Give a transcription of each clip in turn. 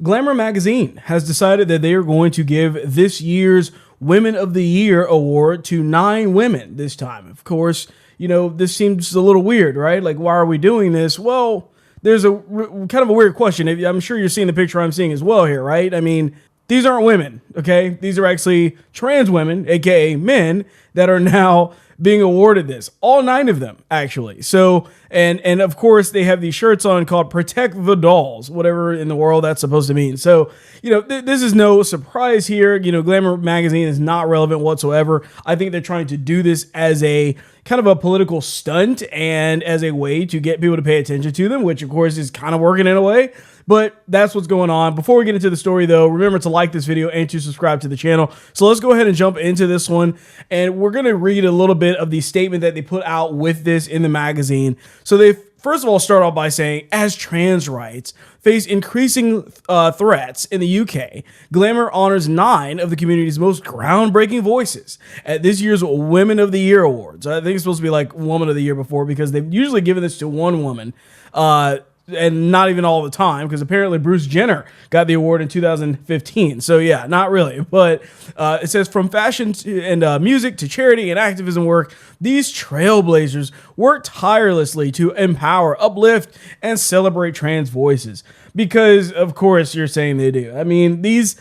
Glamour magazine has decided that they are going to give this year's Women of the Year award to 9 women this time. Of course, this seems a little weird, right? Like, why are we doing this? Well, there's kind of a weird question. I'm sure you're seeing the picture I'm seeing as well here, right? I mean, these aren't women, okay? These are actually trans women, aka men, that are now being awarded this. All 9 of them, actually. So, and of course, they have these shirts on called Protect the Dolls, whatever in the world that's supposed to mean. So, this is no surprise here. Glamour magazine is not relevant whatsoever. I think they're trying to do this as a kind of a political stunt and as a way to get people to pay attention to them, which of course is kind of working in a way. But that's what's going on. Before we get into the story, though, remember to like this video and to subscribe to the channel. So let's go ahead and jump into this one. And we're going to read a little bit of the statement that they put out with this in the magazine. So they first of all start off by saying, as trans rights face increasing threats in the UK, Glamour honors 9 of the community's most groundbreaking voices at this year's Women of the Year Awards. I think it's supposed to be like Woman of the Year before, because they've usually given this to one woman. And not even all the time, because apparently Bruce Jenner got the award in 2015. So yeah, not really. But it says, from fashion and music to charity and activism work, these trailblazers work tirelessly to empower, uplift, and celebrate trans voices. Because of course you're saying they do. I mean, these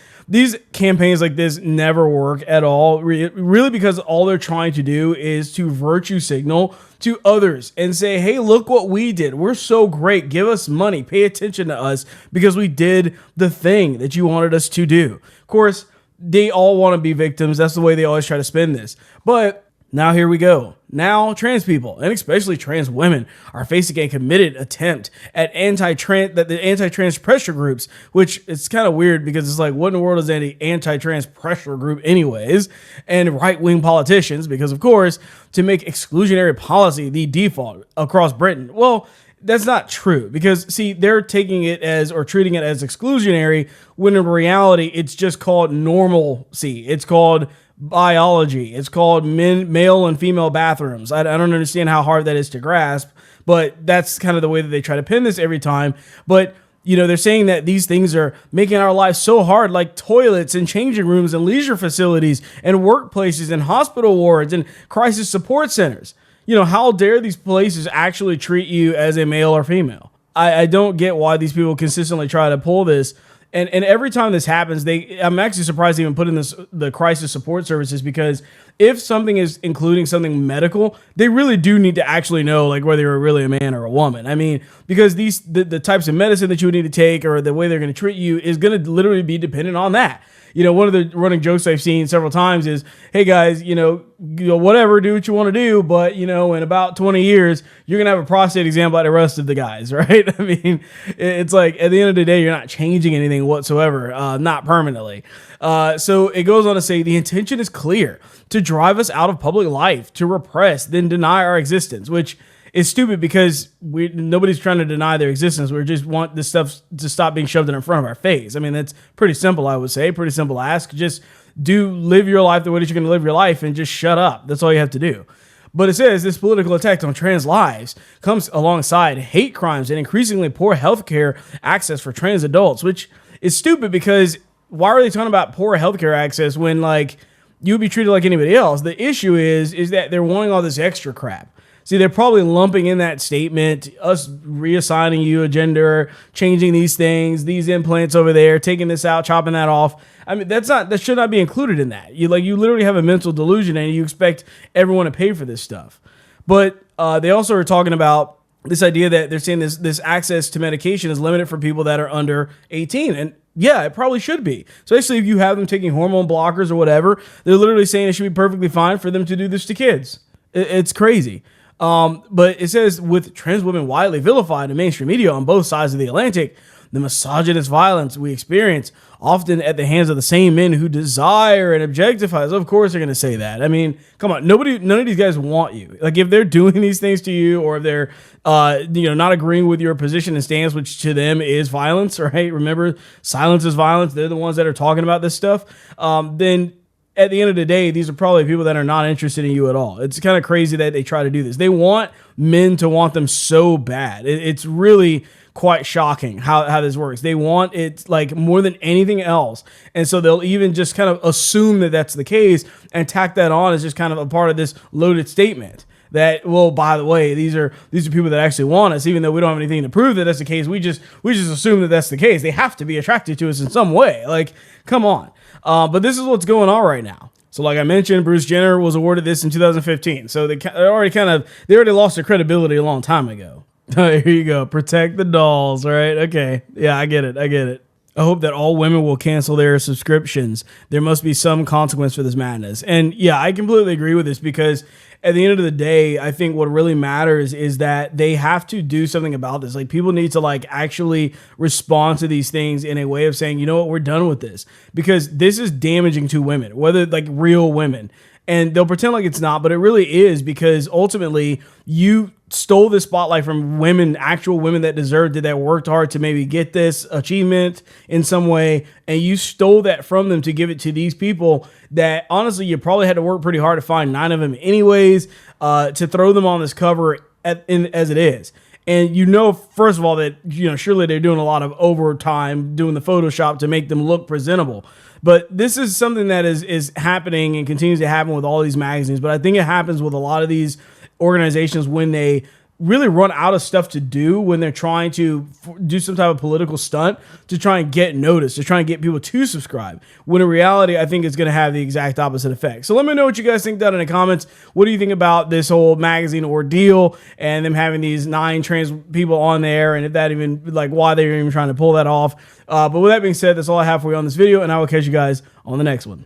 campaigns like this never work at all, really, because all they're trying to do is to virtue signal to others and say, hey, look what we did. We're so great. Give us money. Pay attention to us because we did the thing that you wanted us to do. Of course, they all want to be victims. That's the way they always try to spin this. But now here we go. Now trans people, and especially trans women, are facing a committed attempt at the anti-trans pressure groups, which is kind of weird because it's like, what in the world is any anti-trans pressure group anyways? And right-wing politicians, because of course, to make exclusionary policy the default across Britain. Well, that's not true, because see, they're taking it as, or treating it as, exclusionary, when in reality, it's just called normalcy. It's called biology. It's called male and female bathrooms. I don't understand how hard that is to grasp, but that's kind of the way that they try to pin this every time. But they're saying that these things are making our lives so hard, like toilets and changing rooms and leisure facilities and workplaces and hospital wards and crisis support centers. How dare these places actually treat you as a male or female? I don't get why these people consistently try to pull this. And every time this happens, I'm actually surprised they even put in the crisis support services, because if something is including something medical, they really do need to actually know, like, whether you're really a man or a woman. I mean, because the types of medicine that you would need to take, or the way they're going to treat you, is going to literally be dependent on that. One of the running jokes I've seen several times is, hey guys, whatever, do what you want to do, but in about 20 years, you're going to have a prostate exam like the rest of the guys, right? I mean, it's like, at the end of the day, you're not changing anything whatsoever, not permanently. So it goes on to say, the intention is clear: to drive us out of public life, to repress, then deny our existence, which is stupid, because nobody's trying to deny their existence. We just want this stuff to stop being shoved in front of our face. I mean, that's pretty simple, I would say. Pretty simple ask. Just live your life the way that you're going to live your life, and just shut up. That's all you have to do. But it says this political attack on trans lives comes alongside hate crimes and increasingly poor healthcare access for trans adults, which is stupid, because why are they talking about poor healthcare access when, like, you would be treated like anybody else? The issue is that they're wanting all this extra crap. See, they're probably lumping in that statement, us reassigning you a gender, changing these things, these implants over there, taking this out, chopping that off. I mean, that should not be included in that. You literally have a mental delusion, and you expect everyone to pay for this stuff. But they also are talking about this idea that they're saying this access to medication is limited for people that are under 18. And yeah, it probably should be. Especially if you have them taking hormone blockers or whatever. They're literally saying it should be perfectly fine for them to do this to kids. It's crazy. But it says, with trans women widely vilified in mainstream media on both sides of the Atlantic, the misogynist violence we experience, often at the hands of the same men who desire and objectify us. Of course they're going to say that. I mean, come on, none of these guys want you. Like, if they're doing these things to you, or if they're, not agreeing with your position and stance, which to them is violence, right? Remember, silence is violence. They're the ones that are talking about this stuff. Then at the end of the day, these are probably people that are not interested in you at all. It's kind of crazy that they try to do this. They want men to want them so bad. It's really quite shocking how this works. They want it like more than anything else. And so they'll even just kind of assume that that's the case and tack that on as just kind of a part of this loaded statement. That, well, by the way, these are people that actually want us, even though we don't have anything to prove that that's the case. We just assume that that's the case. They have to be attracted to us in some way. Like, come on. But this is what's going on right now. So like I mentioned, Bruce Jenner was awarded this in 2015. So they already lost their credibility a long time ago. Here you go. Protect the dolls. All right. Okay. Yeah, I get it. I hope that all women will cancel their subscriptions. There must be some consequence for this madness. And yeah, I completely agree with this, because at the end of the day, I think what really matters is that they have to do something about this. Like, people need to like actually respond to these things in a way of saying, you know what, we're done with this, because this is damaging to women, whether like real women. And they'll pretend like it's not, but it really is, because ultimately you stole the spotlight from women, actual women that deserved it, that worked hard to maybe get this achievement in some way. And you stole that from them to give it to these people that honestly, you probably had to work pretty hard to find 9 of them anyways, to throw them on this cover as it is. And you know, first of all, that, you know, surely they're doing a lot of overtime doing the Photoshop to make them look presentable. But this is something that is happening and continues to happen with all these magazines. But I think it happens with a lot of these organizations when they really run out of stuff to do, when they're trying to do some type of political stunt to try and get noticed, to try and get people to subscribe, when in reality, I think it's going to have the exact opposite effect. So let me know what you guys think down in the comments. What do you think about this whole magazine ordeal and them having these 9 trans people on there, and if that even, like, why they're even trying to pull that off? But with that being said, that's all I have for you on this video, and I will catch you guys on the next one.